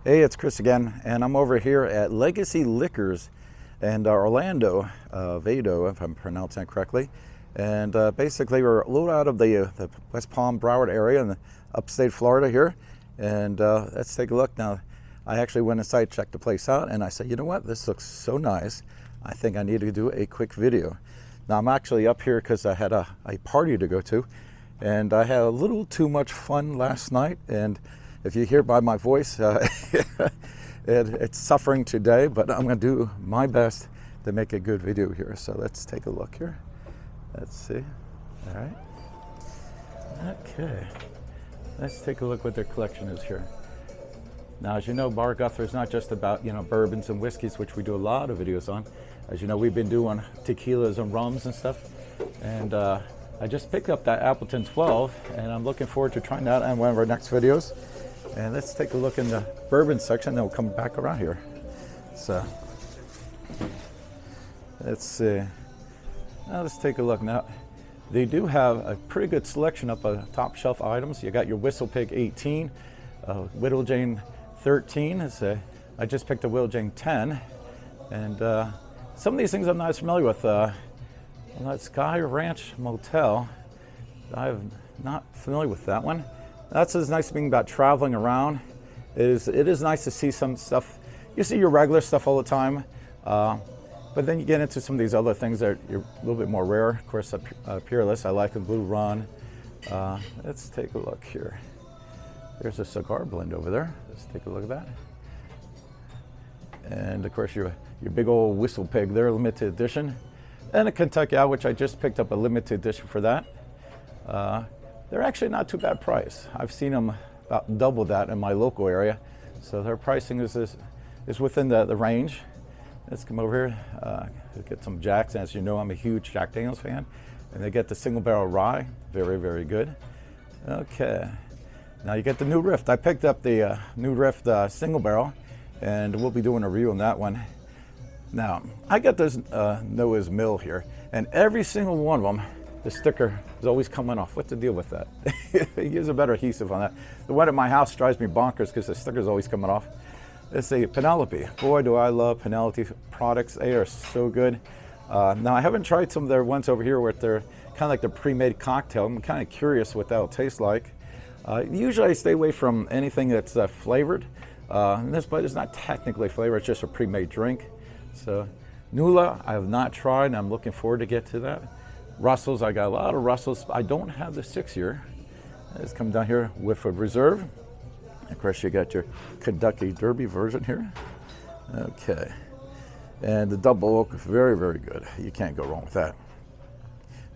Hey, it's Chris again, and I'm over here at Legacy Liquors and Orlando, Oviedo, if I'm pronouncing it correctly. And basically, we're a little out of the West Palm, Broward area in the upstate Florida here. And let's take a look. Now, I actually went inside, checked the place out, and I said, you know what? This looks so nice. I think I need to do a quick video. Now, I'm actually up here because I had a party to go to, and I had a little too much fun last night. And if you hear by my voice, it's suffering today, but I'm going to do my best to make a good video here. So let's take a look here. Let's see. All right. Okay. Let's take a look what their collection is here. Now, as you know, Bar Guthrie is not just about, bourbons and whiskeys, which we do a lot of videos on. As you know, we've been doing tequilas and rums and stuff. And I just picked up that Appleton 12, and I'm looking forward to trying that on one of our next videos. And let's take a look in the bourbon section, then we'll come back around here. So, let's see. Now let's take a look. Now, they do have a pretty good selection of top shelf items. You got your Whistle Pig 18, Whittle Jane 13. I just picked a Whittle Jane 10. And some of these things I'm not as familiar with. Sky Ranch Motel. I'm not familiar with that one. That's as nice thing about traveling around. It is nice to see some stuff. You see your regular stuff all the time, but then you get into some of these other things that are a little bit more rare. Of course, Peerless, I like a Blue Run. Let's take a look here. There's a cigar blend over there. Let's take a look at that. And of course, your big old Whistle Pig there, limited edition. And a Kentucky Owl, which I just picked up a limited edition for that. They're actually not too bad price. I've seen them about double that in my local area. So their pricing is within the range. Let's come over here, get some Jacks. As you know, I'm a huge Jack Daniels fan. And they get the single barrel rye, very, very good. Okay, now you get the new Rift. I picked up the new Rift single barrel, and we'll be doing a review on that one. Now, I got this Noah's Mill here, and every single one of them, the sticker is always coming off. What's the deal with that? Use a better adhesive on that. The one at my house drives me bonkers because the sticker is always coming off. It's a Penelope. Boy, do I love Penelope products. They are so good. Now, I haven't tried some of their ones over here where they're kind of like the pre-made cocktail. I'm kind of curious what that'll taste like. Usually I stay away from anything that's flavored. This, but it's not technically flavored, it's just a pre-made drink. So, Nula, I have not tried, and I'm looking forward to get to that. Russells, I got a lot of Russells. I don't have the 6-year. Let's come down here with a Reserve. Of course, you got your Kentucky Derby version here. Okay. And the Double Oak, very, very good. You can't go wrong with that.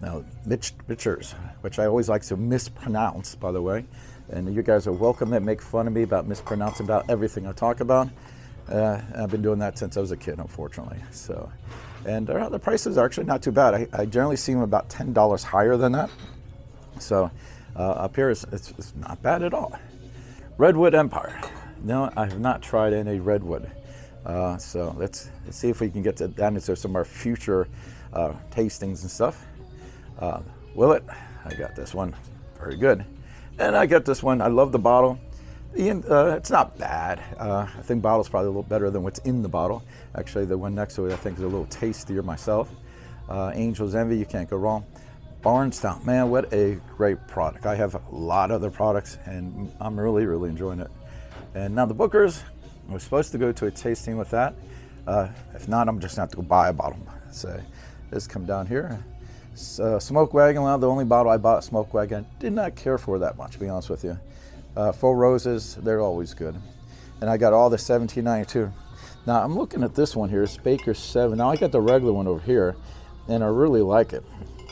Now, Mitchers, which I always like to mispronounce, by the way. And you guys are welcome to make fun of me about mispronouncing about everything I talk about. I've been doing that since I was a kid, unfortunately. So, and the prices are actually not too bad. I generally see them about $10 higher than that. So up here, it's not bad at all. Redwood Empire. No, I have not tried any Redwood. So let's see if we can get to that into some of our future tastings and stuff. Willet, I got this one. Very good. And I got this one. I love the bottle. It's not bad. I think bottle's probably a little better than what's in the bottle. Actually, the one next to it I think is a little tastier myself. Angel's Envy, you can't go wrong. Barnstown, man, what a great product. I have a lot of other products, and I'm really, really enjoying it. And now the Bookers, I was supposed to go to a tasting with that. If not, I'm just going to have to go buy a bottle. So let's come down here. Smoke Wagon, well, the only bottle I bought at Smoke Wagon, did not care for that much, to be honest with you. Four Roses, they're always good. And I got all the 1792. Now I'm looking at this one here, it's Baker's 7. Now I got the regular one over here, and I really like it.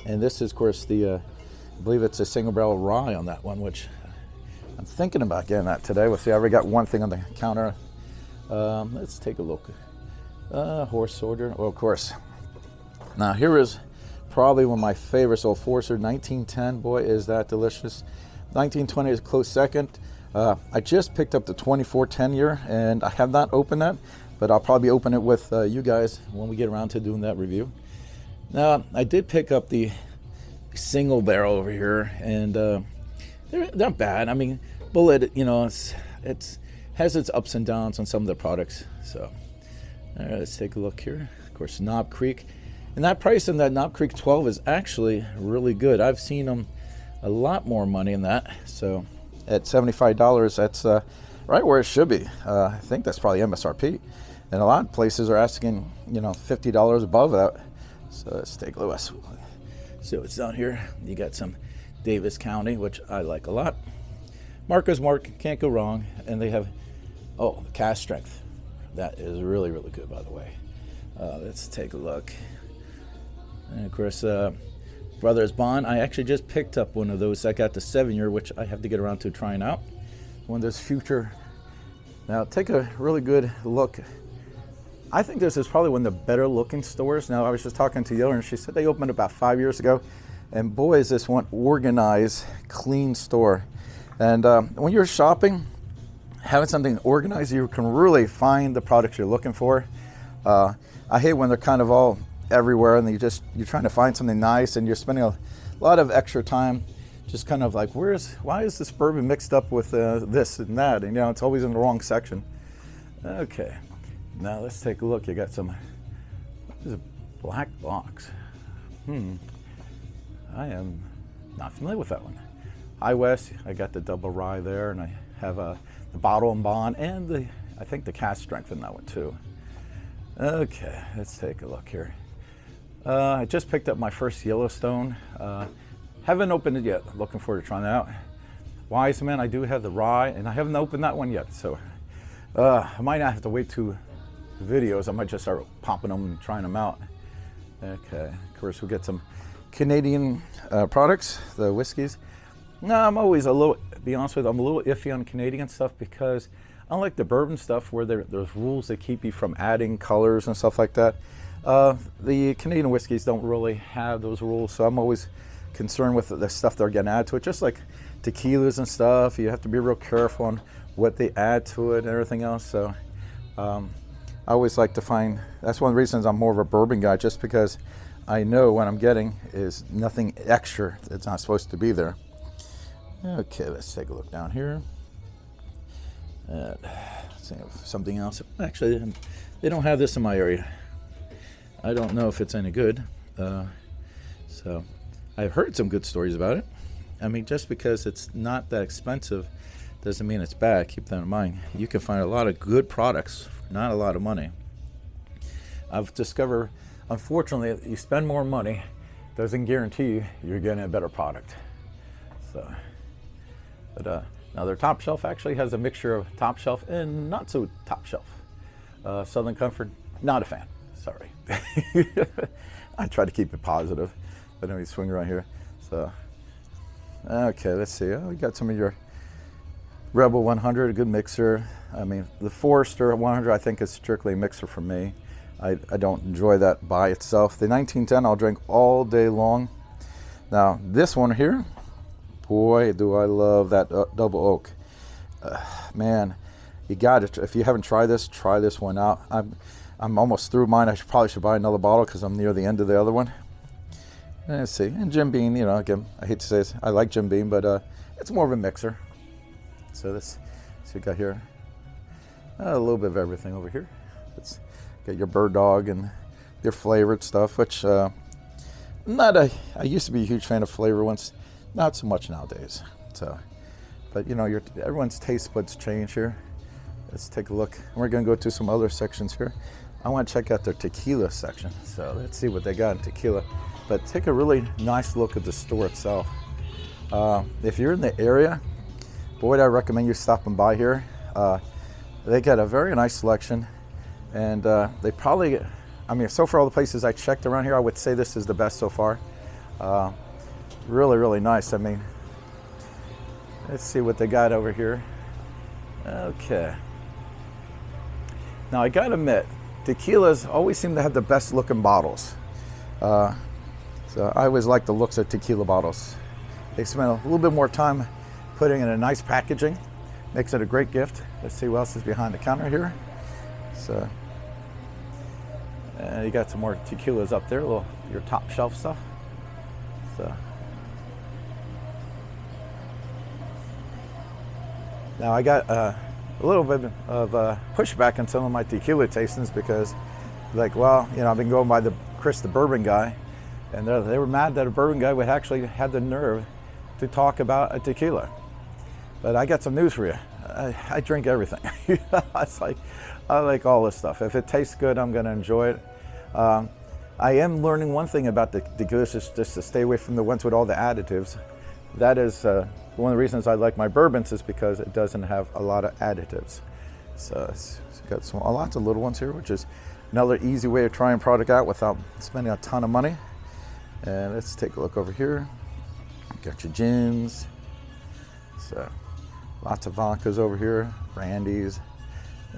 And this is, of course, I believe it's a single barrel rye on that one, which I'm thinking about getting that today. We'll see, I already got one thing on the counter. Let's take a look. Horse Soldier, oh, of course. Now here is probably one of my favorites, Old Forester 1910. Boy, is that delicious. 1920 is a close second. I just picked up the 24 10-year, and I have not opened that, but I'll probably open it with you guys when we get around to doing that review. Now, I did pick up the single barrel over here, and they're not bad. I mean, Bullet, you know, it's has its ups and downs on some of the products. So all right, let's take a look here. Of course, Knob Creek, and that price in that Knob Creek 12 is actually really good. I've seen them a lot more money in that. So at $75, that's right where it should be. I think that's probably MSRP, and a lot of places are asking, you know, $50 above that. So let's take a look. See what's down here. You got some Davis County, which I like a lot. Marco's Mark, can't go wrong. And they have, oh, cast strength. That is really, really good, by the way. Let's take a look. And of course, Brothers Bond. I actually just picked up one of those. I got the 7-year, which I have to get around to trying out. One of those future. Now, take a really good look. I think this is probably one of the better looking stores. Now, I was just talking to the owner, and she said they opened about 5 years ago. And boy, is this one organized, clean store. And when you're shopping, having something organized, you can really find the products you're looking for. I hate when they're kind of all everywhere and you're trying to find something nice and you're spending a lot of extra time just kind of like, why is this bourbon mixed up with this and that? And you know, it's always in the wrong section. Okay, now let's take a look. You got some, what is a black box? I am not familiar with that one. High West, I got the double rye there, and I have the bottle and bond, and I think the cast strength in that one too. Okay, let's take a look here. I just picked up my first Yellowstone. Haven't opened it yet. Looking forward to trying that out. Wiseman, I do have the rye, and I haven't opened that one yet. So I might not have to wait 2 videos. I might just start popping them and trying them out. Okay, of course we'll get some Canadian products, the whiskeys. No, I'm always a little, to be honest with you, I'm a little iffy on Canadian stuff because unlike the bourbon stuff where there's rules that keep you from adding colors and stuff like that, the Canadian whiskeys don't really have those rules. So I'm always concerned with the stuff they're going to add to it. Just like tequilas and stuff, you have to be real careful on what they add to it and everything else. So I always like to find, that's one of the reasons I'm more of a bourbon guy, just because I know what I'm getting is nothing extra that's not supposed to be there. Okay, let's take a look down here. Let's see if something else. Actually, they don't have this in my area. I don't know if it's any good. So I've heard some good stories about it. I mean, just because it's not that expensive doesn't mean it's bad. Keep that in mind. You can find a lot of good products for not a lot of money. I've discovered, unfortunately, you spend more money doesn't guarantee you're getting a better product. So, but now their top shelf actually has a mixture of top shelf and not so top shelf. Southern Comfort, not a fan. Sorry. I try to keep it positive, but let me swing around here. So, okay, let's see. Oh, we got some of your Rebel 100, a good mixer. I mean, the Forester 100, I think is strictly a mixer for me. I don't enjoy that by itself. The 1910 I'll drink all day long. Now this one here, boy, do I love that double oak. Man, you got it. If you haven't tried this, try this one out. I'm almost through mine. I probably should buy another bottle because I'm near the end of the other one. Let's see. And Jim Beam, you know, again, I hate to say this, I like Jim Beam, but it's more of a mixer. So this, so you got here a little bit of everything over here. Let's get your Bird Dog and your flavored stuff, which I used to be a huge fan of flavor ones, not so much nowadays. So, but you know, everyone's taste buds change here. Let's take a look. We're gonna go to some other sections here. I want to check out their tequila section. So let's see what they got in tequila. But take a really nice look at the store itself. If you're in the area, boy, I recommend you stopping by here. They got a very nice selection, and they probably, I mean, so far all the places I checked around here, I would say this is the best so far. Really, really nice. I mean, let's see what they got over here. Okay. Now I gotta admit, tequilas always seem to have the best looking bottles. So I always like the looks of tequila bottles. They spend a little bit more time putting in a nice packaging. Makes it a great gift. Let's see what else is behind the counter here. So, you got some more tequilas up there, your top shelf stuff. So, now I got a little bit of pushback on some of my tequila tastings because, like, well, you know, I've been going by the Chris the Bourbon guy, and they were mad that a bourbon guy would actually have the nerve to talk about a tequila. But I got some news for you. I drink everything. It's like, I like all this stuff. If it tastes good, I'm going to enjoy it. I am learning one thing about the tequilas, is just to stay away from the ones with all the additives. That is one of the reasons I like my bourbons, is because it doesn't have a lot of additives. So it's got lots of little ones here, which is another easy way of trying product out without spending a ton of money. And let's take a look over here. Got your gins. So lots of vodkas over here, brandies.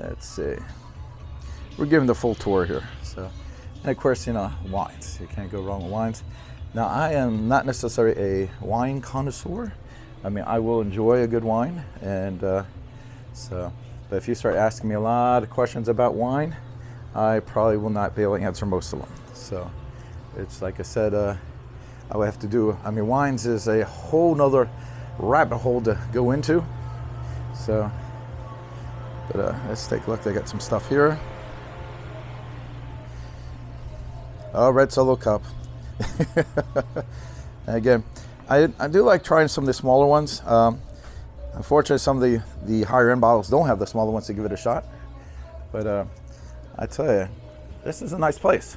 Let's see. We're giving the full tour here. So, and of course, you know, wines. You can't go wrong with wines. Now, I am not necessarily a wine connoisseur. I mean, I will enjoy a good wine, and but if you start asking me a lot of questions about wine, I probably will not be able to answer most of them. So, it's like I said, I would have to do. I mean, wines is a whole nother rabbit hole to go into. So, but let's take a look. They got some stuff here. Oh, red Solo cup. Again, I do like trying some of the smaller ones. Unfortunately, some of the higher end bottles don't have the smaller ones to give it a shot. But I tell you, this is a nice place.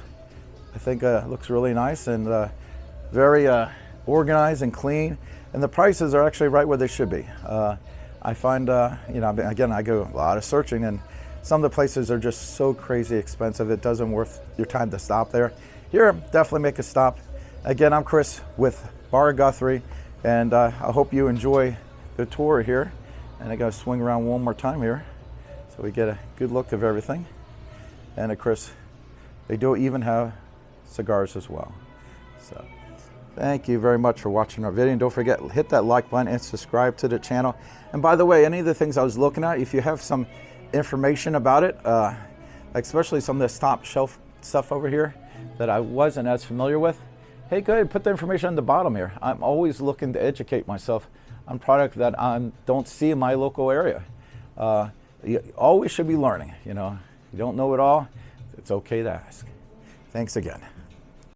I think it looks really nice and very organized and clean. And the prices are actually right where they should be. I find, you know, again, I go a lot of searching, and some of the places are just so crazy expensive, it doesn't worth your time to stop there. Here, definitely make a stop. Again, I'm Chris with Bar Guthrie, and I hope you enjoy the tour here. And I gotta swing around one more time here so we get a good look of everything. And of course, they do even have cigars as well. So thank you very much for watching our video. And don't forget, hit that like button and subscribe to the channel. And by the way, any of the things I was looking at, if you have some information about it, like especially some of the top shelf stuff over here that I wasn't as familiar with, hey, go ahead and put the information on the bottom here. I'm always looking to educate myself on product that I don't see in my local area. You always should be learning, you know. You don't know it all, it's okay to ask. Thanks again.